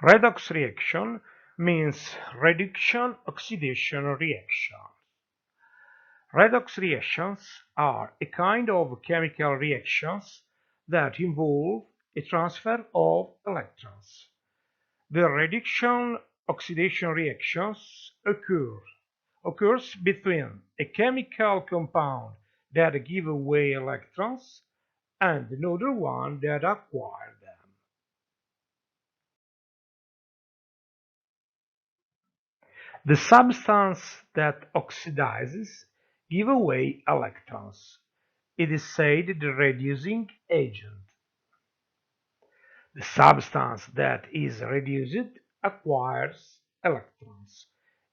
Redox reaction means reduction-oxidation reaction. Redox reactions are a kind of chemical reactions that involve a transfer of electrons. The reduction-oxidation reactions occurs between a chemical compound that give away electrons and another one that acquire them. The substance that oxidizes give away electrons. It is said the reducing agent. The substance that is reduced acquires electrons.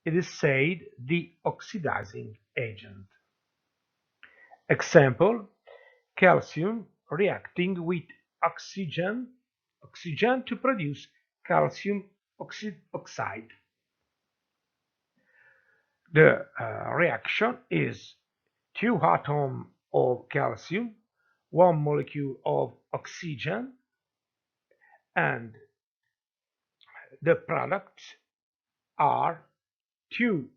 It is said the oxidizing agent. Example: calcium reacting with oxygen to produce calcium oxide. The reaction is two atoms of calcium, one molecule of oxygen, and the products are two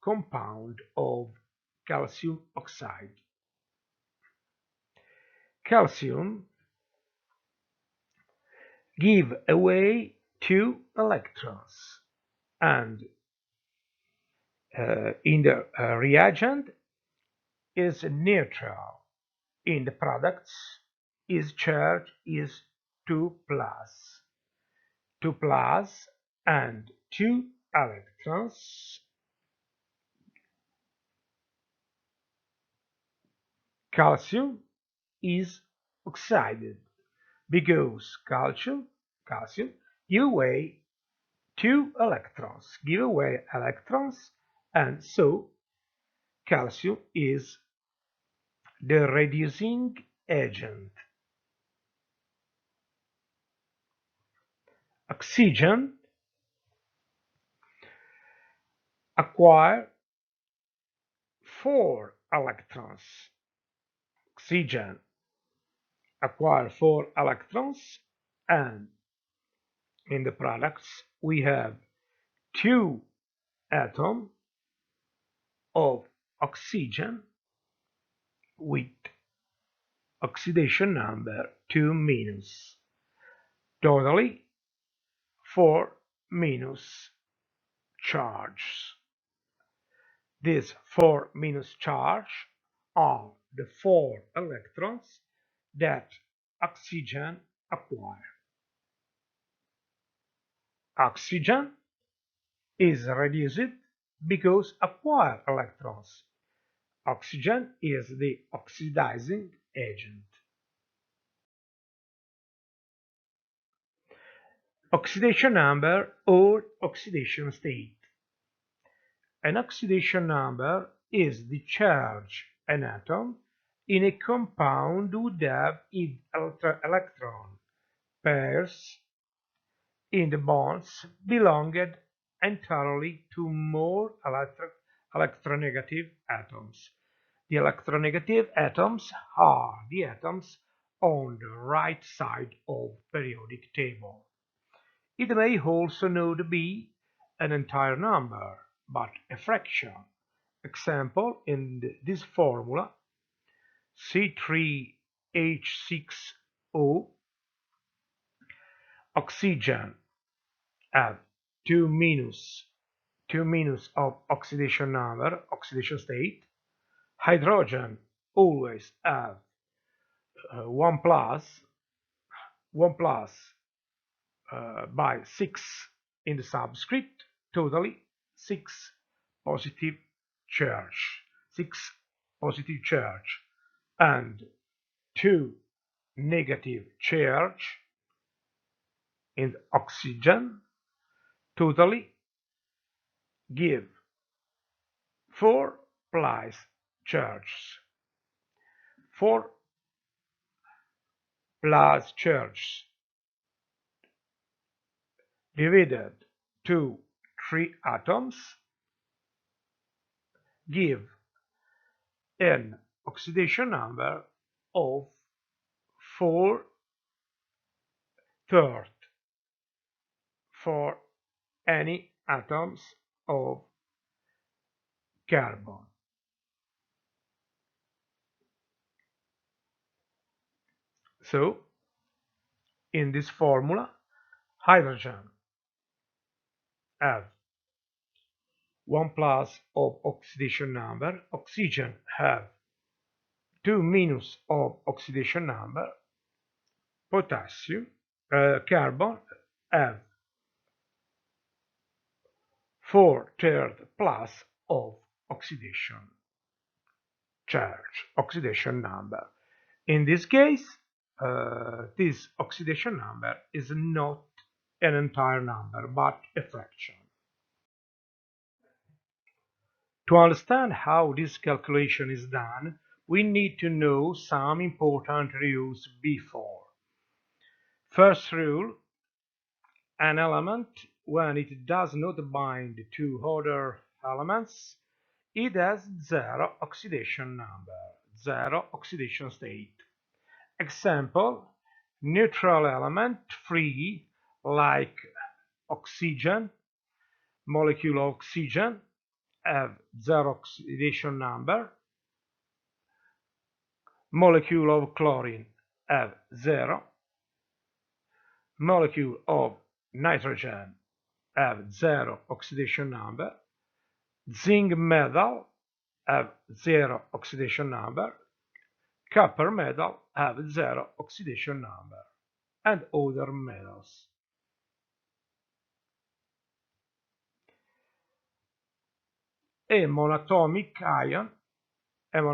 compounds of calcium oxide. Calcium give away two electrons, and in the reagent is neutral. In the products, its charge is 2 plus. 2 plus and 2 electrons. Calcium is oxidized because calcium give away give away electrons, and so calcium is the reducing agent. Oxygen acquire 4 electrons. Oxygen acquire 4 electrons, and in the products we have 2 atoms of oxygen with oxidation number 2 minus. Totally 4 minus charges. These 4 minus charge are the 4 electrons that oxygen acquire. Oxygen is reduced because acquire electrons. Oxygen is the oxidizing agent. Oxidation number or oxidation state. An oxidation number is the charge an atom in a compound would have if electron pairs in the bonds belonged entirely to more electronegative atoms. The electronegative atoms are the atoms on the right side of periodic table. It may also not be an entire number, but a fraction. Example in this formula: C3H6O, oxygen have 2 minus of oxidation number, oxidation state. Hydrogen always have 1 plus by 6 in the subscript, totally 6 positive charge, 6 positive charge, and 2 negative charge in oxygen, totally give 4 plus charges. 4 plus charges divided to 3 atoms give an oxidation number of 4/3. for any atoms of carbon. So, in this formula, hydrogen has 1 plus of oxidation number, oxygen have 2 minus of oxidation number, potassium, carbon have 4/3 plus of oxidation charge, oxidation number. In this case, this oxidation number is not an entire number, but a fraction. To understand how this calculation is done, we need to know some important rules before. First rule, an element, when it does not bind to other elements, it has zero oxidation number, zero oxidation state. Example, neutral element free, like oxygen, molecule of oxygen have zero oxidation number, molecule of chlorine have zero, molecule of nitrogen have zero oxidation number, zinc metal have zero oxidation number, copper metal have zero oxidation number, and other metals. A monatomic ion, an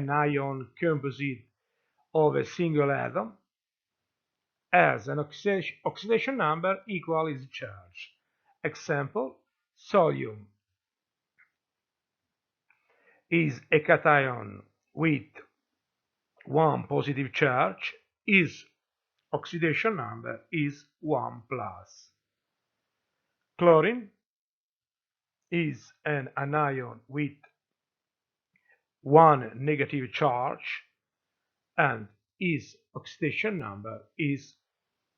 ion composite of a single atom, has an oxidation number equal its charge. Example, sodium is a cation with 1 positive charge, its oxidation number is 1 plus. Chlorine is an anion with 1 negative charge, and its oxidation number is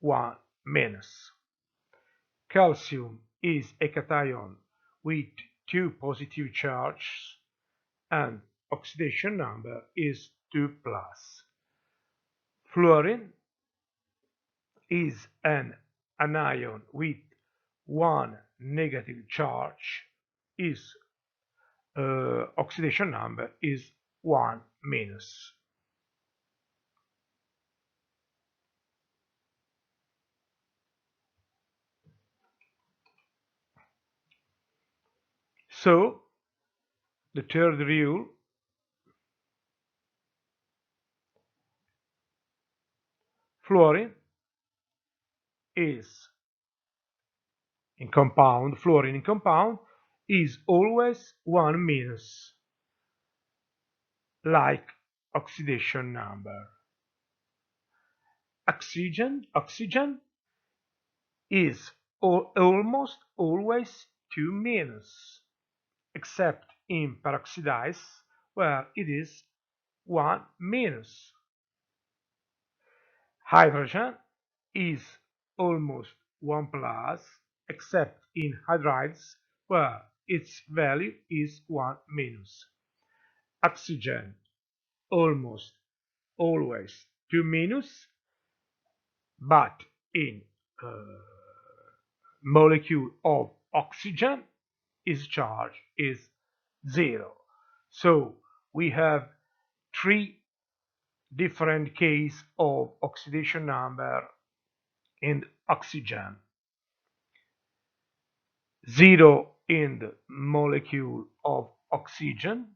1 minus. Calcium is a cation with 2 positive charges, and oxidation number is 2 plus. Fluorine is an anion with 1 negative charge, its oxidation number is 1 minus. So, the third rule, fluorine is fluorine in compound is always 1 minus, like oxidation number. Oxygen is almost always 2 minus, except in peroxidize, where it is 1 minus. Hydrogen is almost 1 plus, except in hydrides, where its value is 1 minus. Oxygen almost always 2 minus, but in molecule of oxygen its charge is 0. So we have 3 different cases of oxidation number in oxygen. 0 in the molecule of oxygen,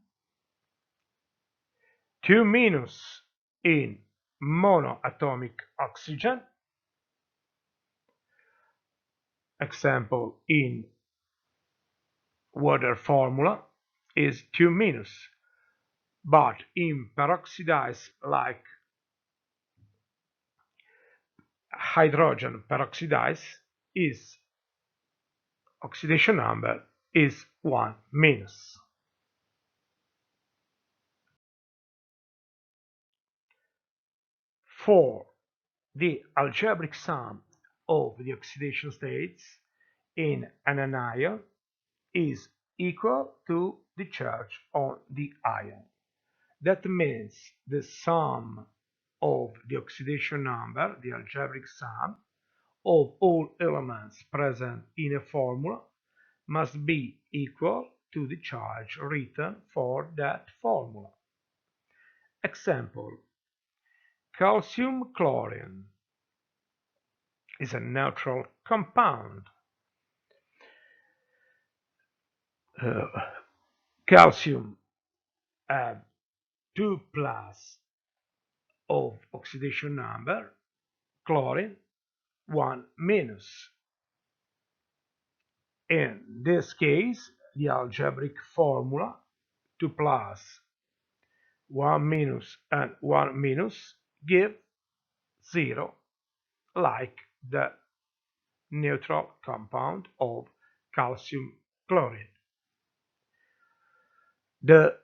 2 minus in monoatomic oxygen, example in water formula is 2 minus, but in peroxidize, like hydrogen peroxidize, is oxidation number is 1 minus. For the algebraic sum of the oxidation states in an anion is equal to the charge on the ion. That means the sum of the oxidation number, the algebraic sum, of all elements present in a formula must be equal to the charge written for that formula. Example: calcium chlorine is a neutral compound. Calcium have 2 plus of oxidation number, chlorine 1 minus. In this case, the algebraic formula 2 plus 1 minus and 1 minus give 0, like the neutral compound of calcium chlorine. The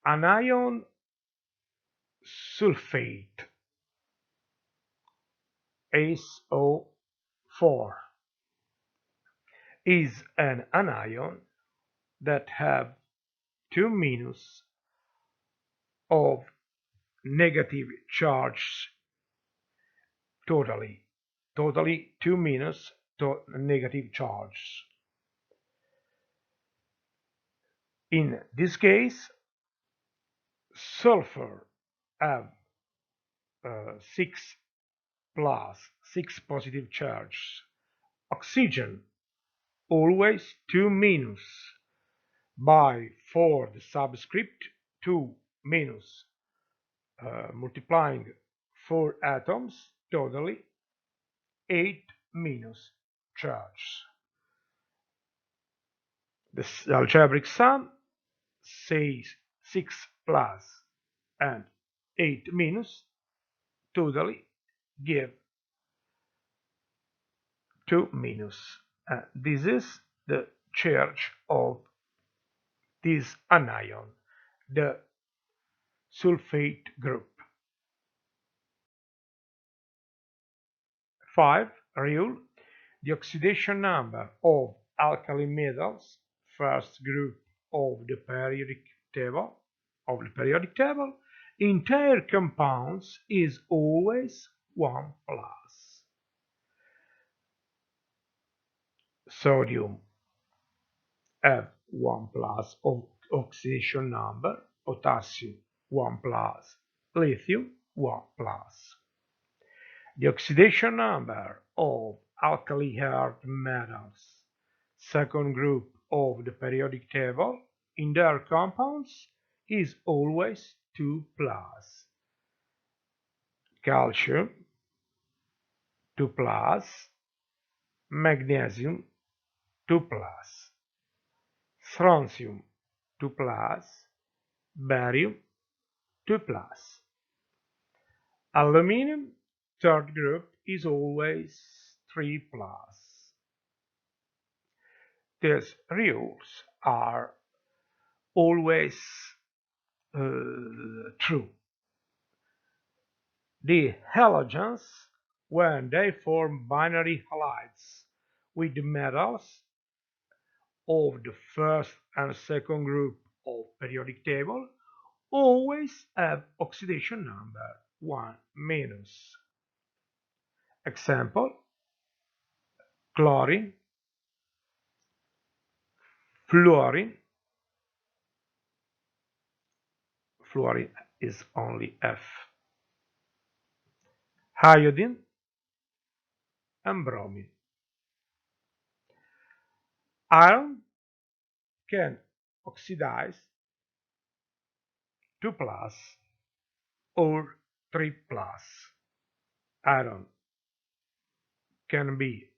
anion sulfate SO4 is an anion that have 2 minus of negative charge totally 2 minus to negative charge. In this case, sulfur have 6 plus 6 positive charge, oxygen always 2 minus, by for the subscript 2 minus, multiplying 4 atoms, totally 8 minus charge. The algebraic sum says 6 plus and 8 minus, totally give 2 minus. This is the charge of this anion, the sulfate group. 5. Rule: the oxidation number of alkali metals, first group of the periodic table, entire compounds is always 1 plus. Sodium have 1 plus of oxidation number, potassium 1 plus, lithium 1 plus. The oxidation number of alkali earth metals, second group of the periodic table, in their compounds is always 2 plus. Calcium 2 plus, magnesium 2 plus, strontium 2 plus, barium 2 plus. Aluminum, third group, is always 3 plus. These rules are always true. The halogens, when they form binary halides with the metals of the first and second group of periodic table, always have oxidation number 1 minus. Example: chlorine, fluorine is only F, iodine and bromine. Iron can oxidize 2 plus or 3 plus. Iron can be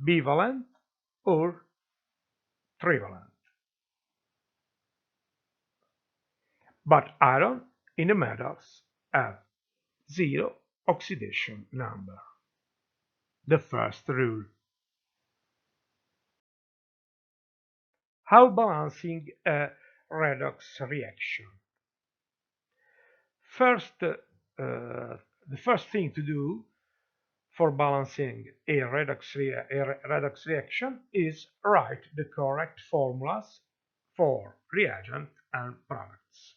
bivalent or trivalent. But iron in the metals have 0 oxidation number. The first rule. How balancing a redox reaction? First, the first thing to do, for balancing a redox reaction is write the correct formulas for reagent and products.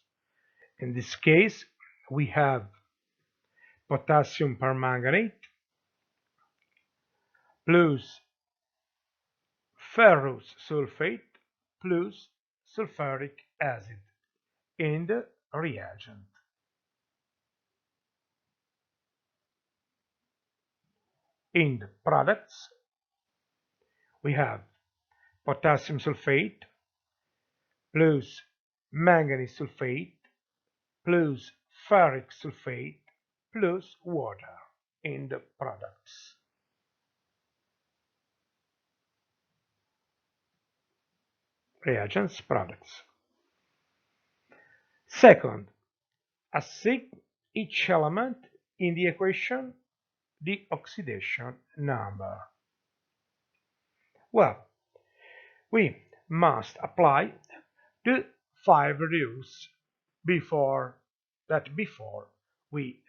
In this case, we have potassium permanganate plus ferrous sulfate plus sulfuric acid in the reagent. In the products, we have potassium sulfate plus manganese sulfate plus ferric sulfate plus water in the products. Reagents, products. Second, assign each element in the equation the oxidation number. Well, we must apply the 5 rules before we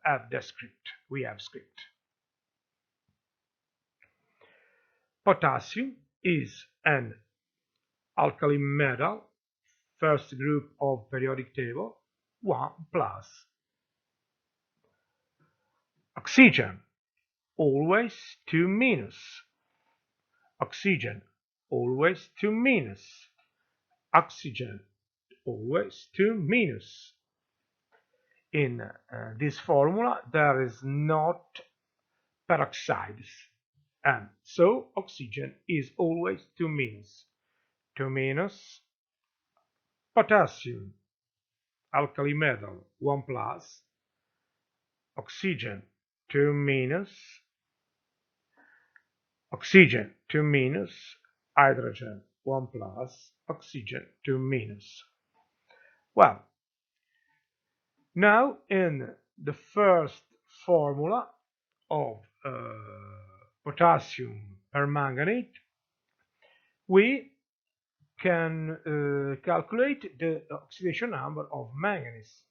have the script. Potassium is an alkali metal, first group of periodic table, 1 plus. Oxygen, always 2 minus. Oxygen, always 2 minus. Oxygen, always 2 minus. In this formula there is not peroxides, and so oxygen is always 2 minus. 2 minus potassium, alkali metal, 1 plus, oxygen 2 minus, oxygen 2 minus, hydrogen 1 plus, oxygen 2 minus. Well, now in the first formula of potassium permanganate, we can calculate the oxidation number of manganese.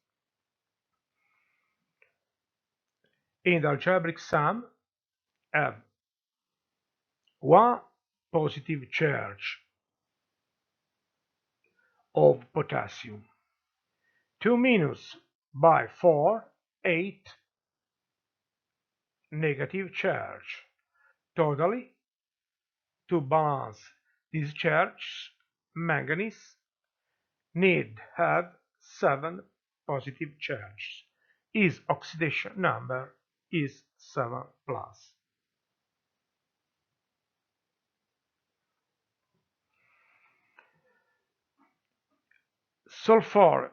In the algebraic sum, have 1 positive charge of potassium, 2 minus by 4, 8 negative charge. Totally, to balance these charges, manganese need have 7 positive charges. Its oxidation number is 7 plus. Sulfur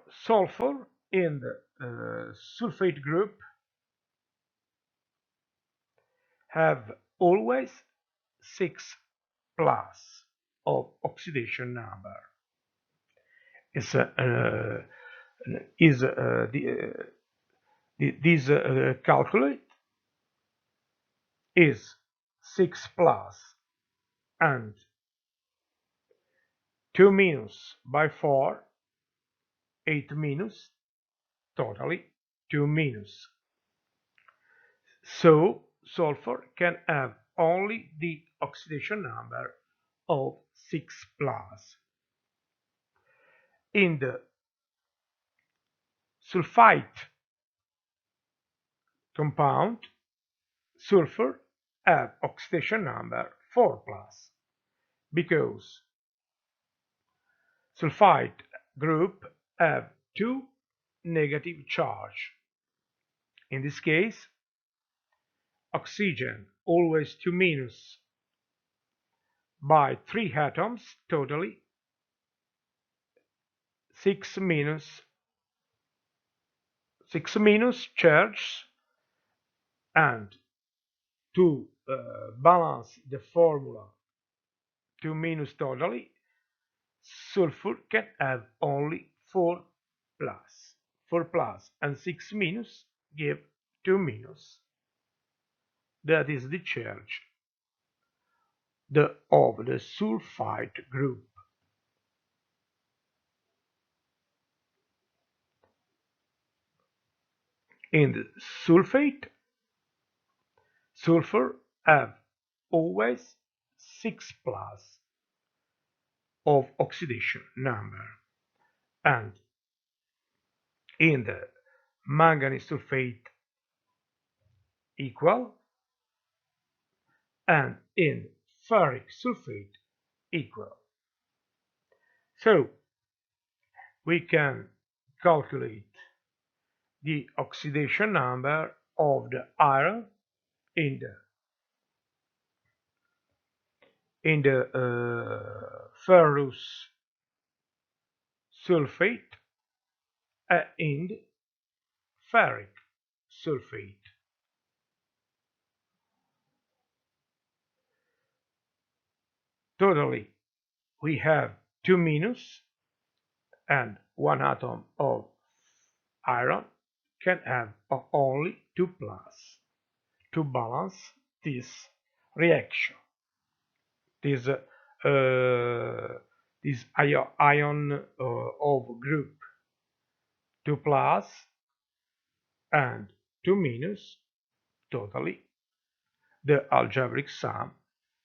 in the sulfate group have always 6 plus of oxidation number. Is this calculate is 6 plus and 2 minus by 4, 8 minus, totally 2 minus. So sulfur can have only the oxidation number of 6 plus. In the sulfite compound, sulfur have oxidation number 4 plus, because sulfite group have 2 negative charge. In this case, oxygen always 2 minus by 3 atoms, totally 6 minus charge, and to balance the formula 2 minus totally, sulfur can have only 4 plus. 4 plus and 6 minus give 2 minus. That is the charge of the sulfite group. In the sulfate, sulfur have always 6 plus of oxidation number, and in the manganese sulfate equal, and in ferric sulfate equal. So we can calculate the oxidation number of the iron in the ferrous sulfate and ferric sulfate. Totally, we have 2 minus, and 1 atom of iron can have only 2 plus to balance this reaction. This this ion of group 2 plus and 2 minus, totally the algebraic sum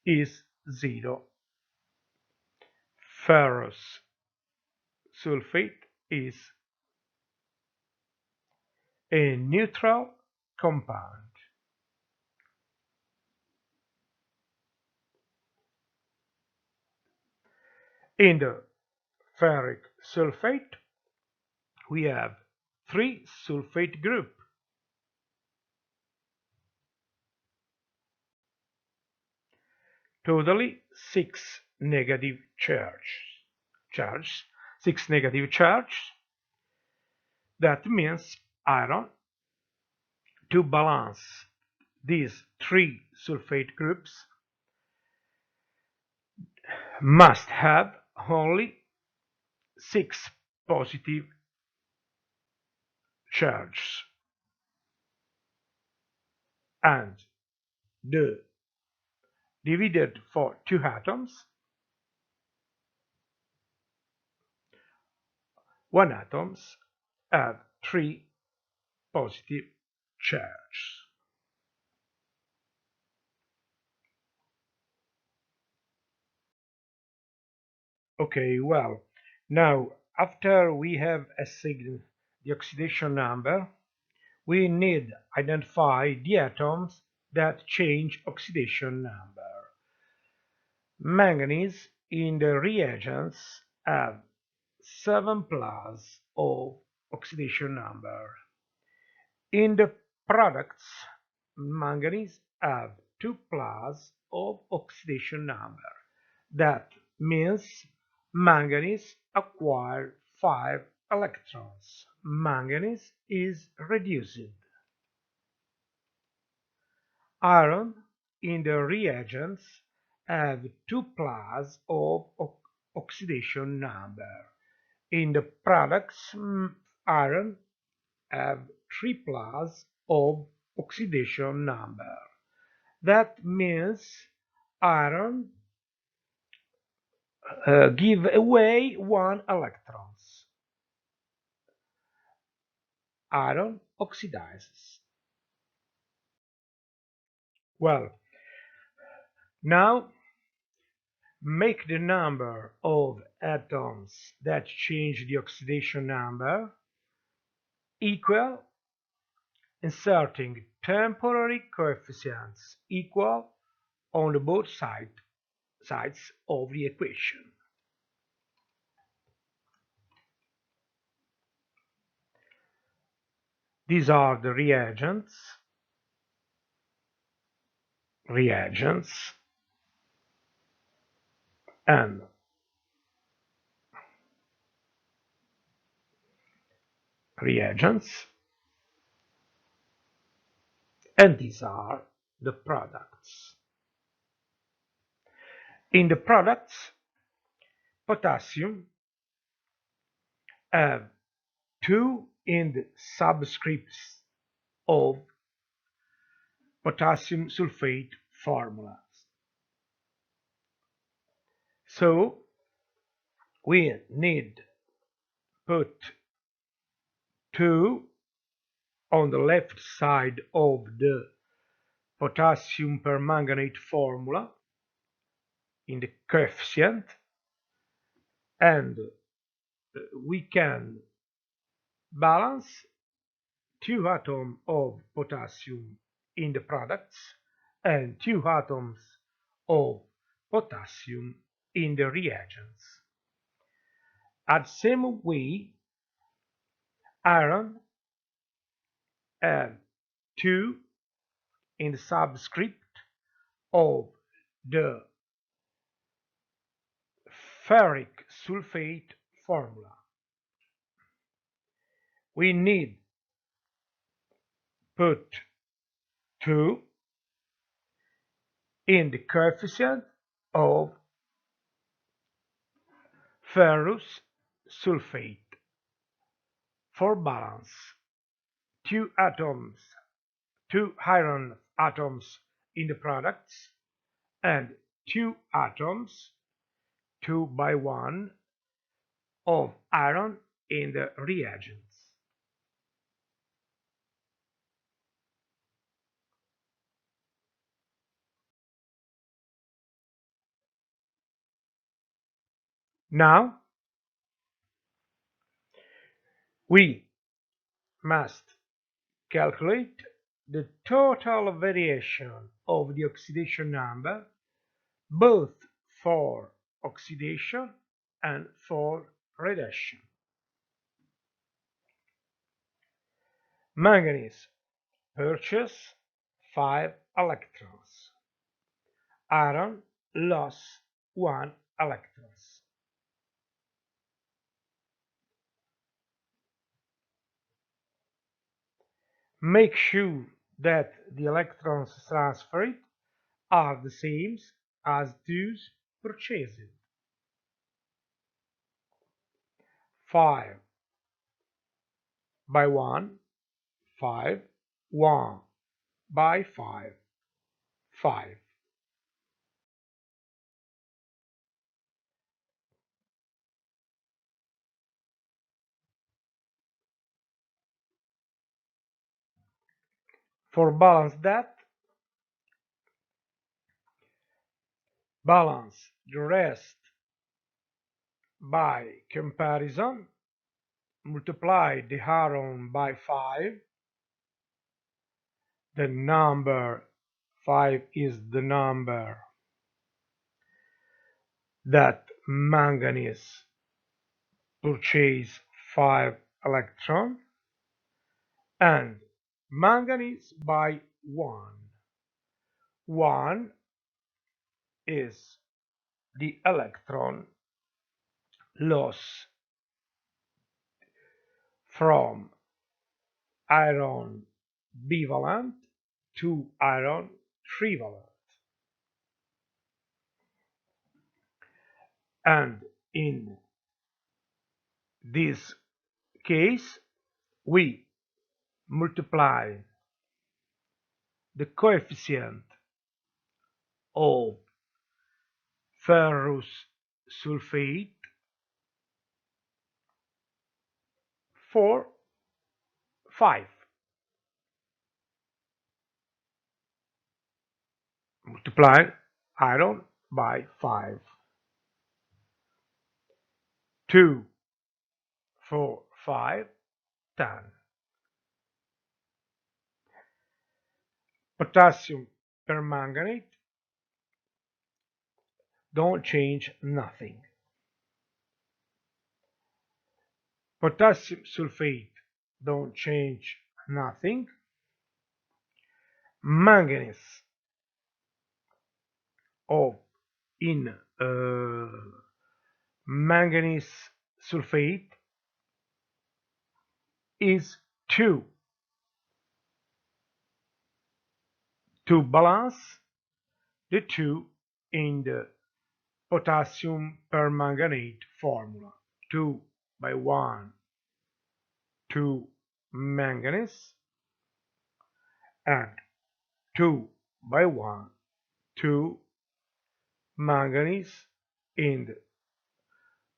is 0. Ferrous sulfate is a neutral compound. In the ferric sulfate we have 3 sulfate group, totally 6 negative charge, 6 negative charge. That means iron, to balance these 3 sulfate groups, must have only 6 positive charges, and the divided for 2 atoms, 1 atoms have 3 positive charges. Okay, well, now after we have assigned the oxidation number, we need to identify the atoms that change oxidation number. Manganese in the reagents have 7 plus of oxidation number. In the products, manganese have 2 plus of oxidation number. That means manganese acquired 5 electrons. Manganese is reduced. Iron in the reagents have 2 plus of oxidation number. In the products, iron have 3 plus of oxidation number. That means iron give away 1 electrons. Iron oxidizes. Well, now make the number of atoms that change the oxidation number equal, inserting temporary coefficients equal on the both sides of the equation. These are the reagents, and reagents, and these are the products. In the products, potassium have 2 in the subscripts of potassium sulfate formulas. So we need put 2 on the left side of the potassium permanganate formula in the coefficient, and we can balance two atoms of potassium in the products and two atoms of potassium in the reagents. At the same way, iron and 2 in the subscript of the ferric sulfate formula. We need put 2 in the coefficient of ferrous sulfate for balance. Two iron atoms in the products and two atoms, 2 by 1, of iron in the reagents. Now we must calculate the total variation of the oxidation number both for oxidation and for reduction. Manganese purchase 5 electrons. Iron lost 1 electron. Make sure that the electrons transferred are the same as those purchased. 5 by 1, 5, 1 by 5, 5. For balance that, balance the rest by comparison, multiply the iron by 5. The number 5 is the number that manganese purchase 5 electron, and manganese by 1. 1 is the electron loss from iron bivalent to iron trivalent. And in this case, we multiply the coefficient of ferrous sulfate for 5. Multiply iron by 5. 2 for 5, 10. Potassium permanganate don't change nothing. Potassium sulfate don't change nothing. Manganese in manganese sulfate is 2 to balance the 2 in the potassium permanganate formula. 2 by 1, 2 manganese, and 2 by 1, 2 manganese in the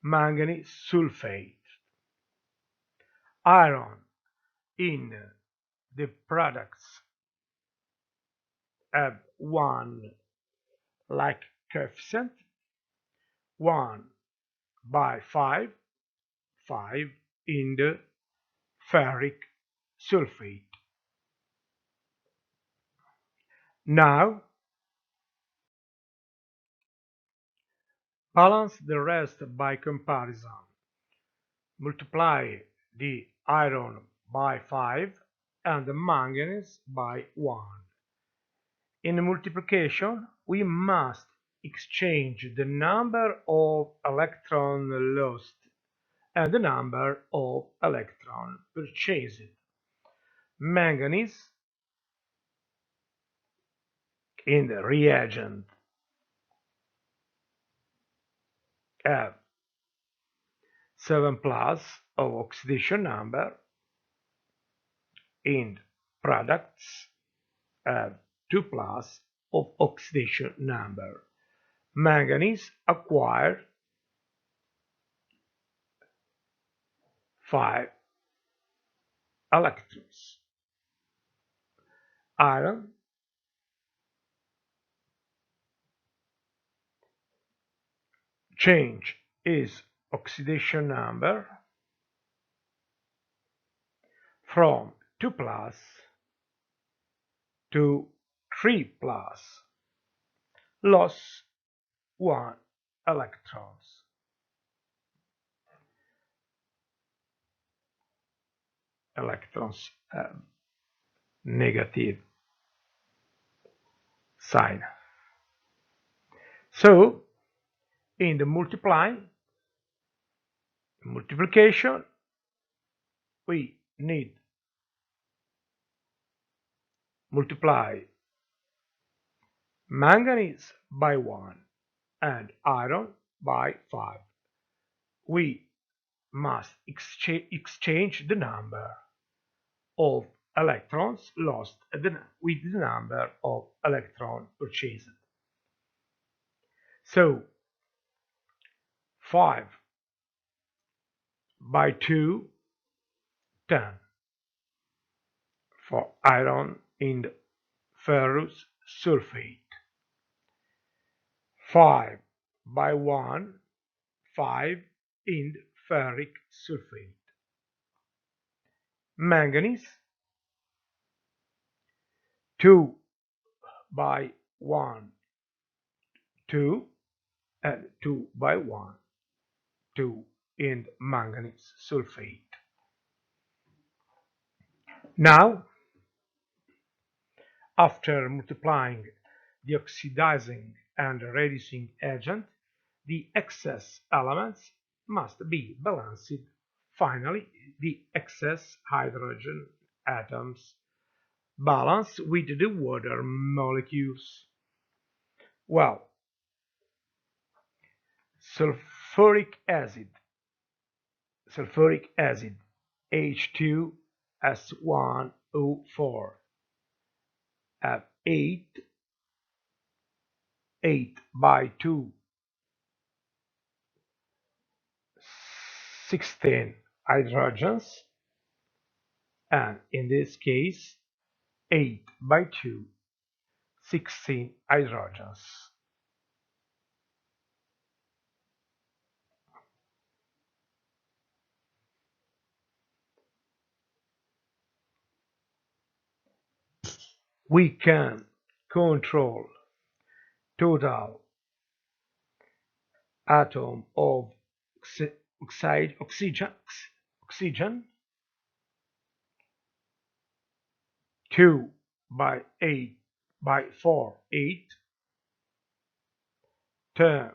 manganese sulfate. Iron in the products have 1 like coefficient, 1 by 5, 5 in the ferric sulfate. Now, balance the rest by comparison. Multiply the iron by 5 and the manganese by 1. In multiplication, we must exchange the number of electrons lost and the number of electrons purchased. Manganese in the reagent have 7 plus of oxidation number, and products have 2 plus of oxidation number. Manganese acquire 5 electrons. Iron change its oxidation number from 2 plus to 3 plus, lost 1 electrons. Electrons have negative sign. So, in the multiplication, we need multiply manganese by 1 and iron by 5. We must exchange the number of electrons lost with the number of electrons purchased. So 5 by 2, 10 for iron in the ferrous sulfate. 5 by 1, 5 in the ferric sulfate. Manganese 2 by 1, 2, and 2 by 1, 2 in manganese sulfate. Now, after multiplying the oxidizing and reducing agent, the excess elements must be balanced. Finally, the excess hydrogen atoms balance with the water molecules. Well, sulfuric acid H2S1O4 have 8 by 2, 16 hydrogens, and in this case 8 by 2, 16 hydrogens. We can control total atom of oxygen 2 by 8 by 4, 8, 10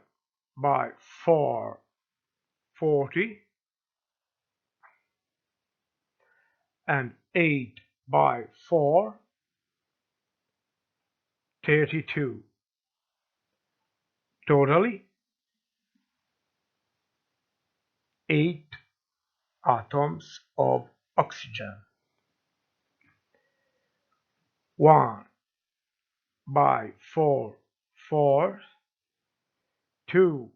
by 4, 40, and 8 by 4, 32. Totally 8 atoms of oxygen. 1 by 4, 4, 2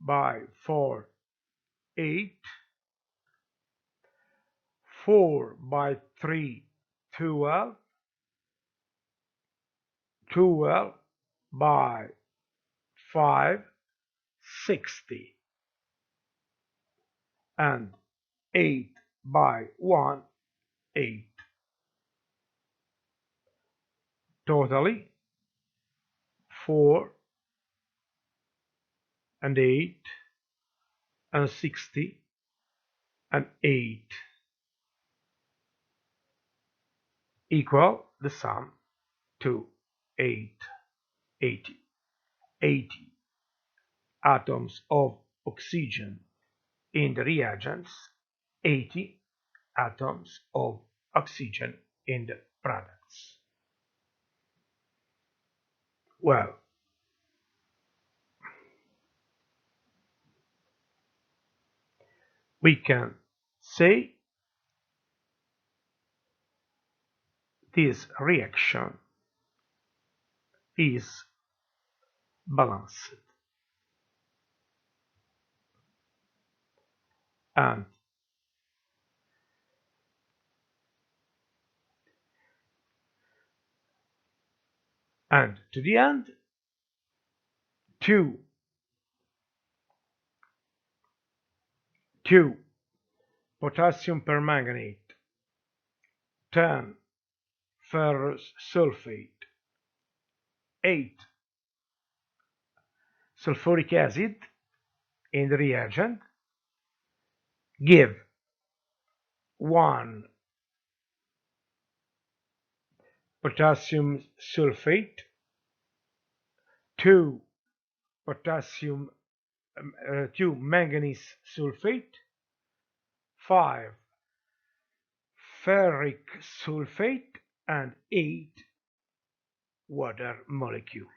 by 4, 8, 4 by 3, 12, 12 by 5, 60, and 8 by 1, 8. Totally 4 and 8 and 60 and 8 equal the sum to 8, 80. 80 atoms of oxygen in the reagents, 80 atoms of oxygen in the products. Well, we can say this reaction is balanced, and to the end, 2 potassium permanganate, 10 ferrous sulfate, 8 sulfuric acid in the reagent give 1 potassium sulfate, 2 potassium 2 manganese sulfate, 5 ferric sulfate, and 8 water molecule.